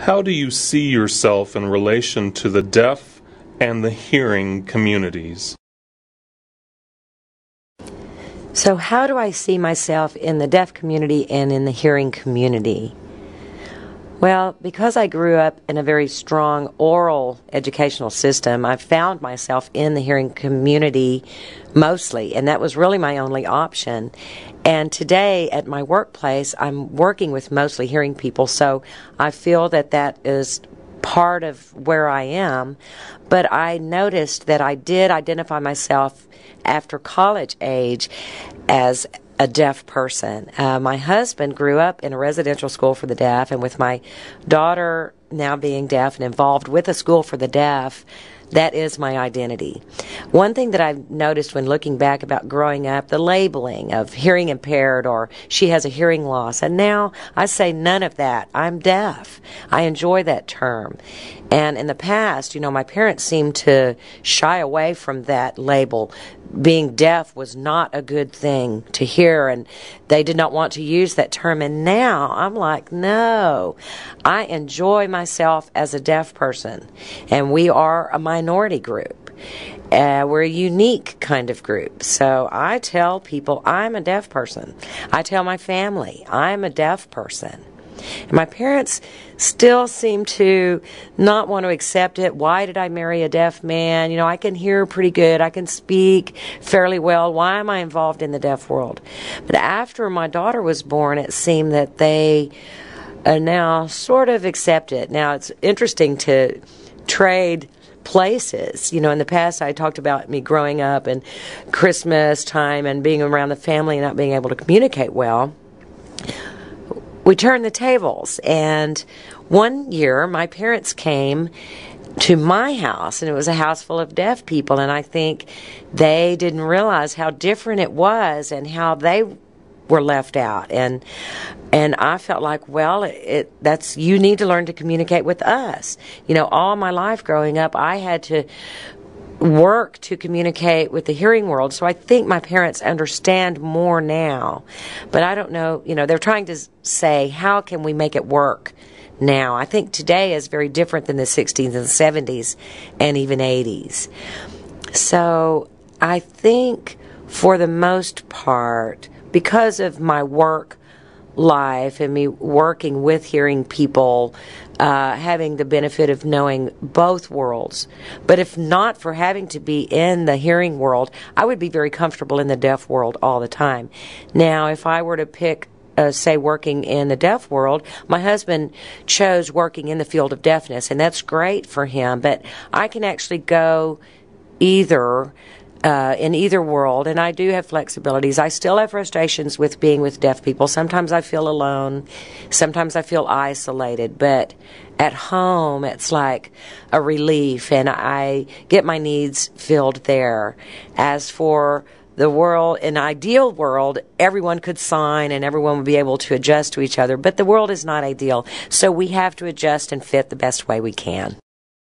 How do you see yourself in relation to the deaf and the hearing communities? So how do I see myself in the deaf community and in the hearing community? Well, because I grew up in a very strong oral educational system, I found myself in the hearing community mostly, and that was really my only option. And today at my workplace, I'm working with mostly hearing people, so I feel that that is part of where I am. But I noticed that I did identify myself after college age as a deaf person. My husband grew up in a residential school for the deaf, and with my daughter now being deaf and involved with a school for the deaf, that is my identity. One thing that I've noticed when looking back about growing up, the labeling of hearing impaired or she has a hearing loss, and now I say none of that. I'm deaf. I enjoy that term. And in the past, my parents seemed to shy away from that label. Being deaf was not a good thing to hear, and they did not want to use that term. And now I'm like, no, I enjoy myself as a deaf person, and we are a minority group. We're a unique kind of group. So I tell people I'm a deaf person. I tell my family I'm a deaf person. And my parents still seem to not want to accept it. Why did I marry a deaf man? I can hear pretty good. I can speak fairly well. Why am I involved in the deaf world? But after my daughter was born, it seemed that they now sort of accept it. Now, it's interesting to trade places. In the past I talked about me growing up and Christmas time and being around the family and not being able to communicate well. We turned the tables, and one year my parents came to my house, and it was a house full of deaf people, and I think they didn't realize how different it was and how they were left out. And I felt like, well, that's you need to learn to communicate with us. All my life growing up, I had to work to communicate with the hearing world, so I think my parents understand more now. But I don't know, they're trying to say, how can we make it work now? I think today is very different than the 60s and 70s and even 80s. So I think for the most part, because of my work life and me working with hearing people, having the benefit of knowing both worlds. But if not for having to be in the hearing world, I would be very comfortable in the deaf world all the time. Now, if I were to pick, say, working in the deaf world, my husband chose working in the field of deafness, and that's great for him, but I can actually go either in either world, and I do have flexibilities. I still have frustrations with being with deaf people. Sometimes I feel alone. Sometimes I feel isolated. But at home, it's like a relief, and I get my needs filled there. As for the world, in an ideal world, everyone could sign and everyone would be able to adjust to each other. But the world is not ideal, so we have to adjust and fit the best way we can.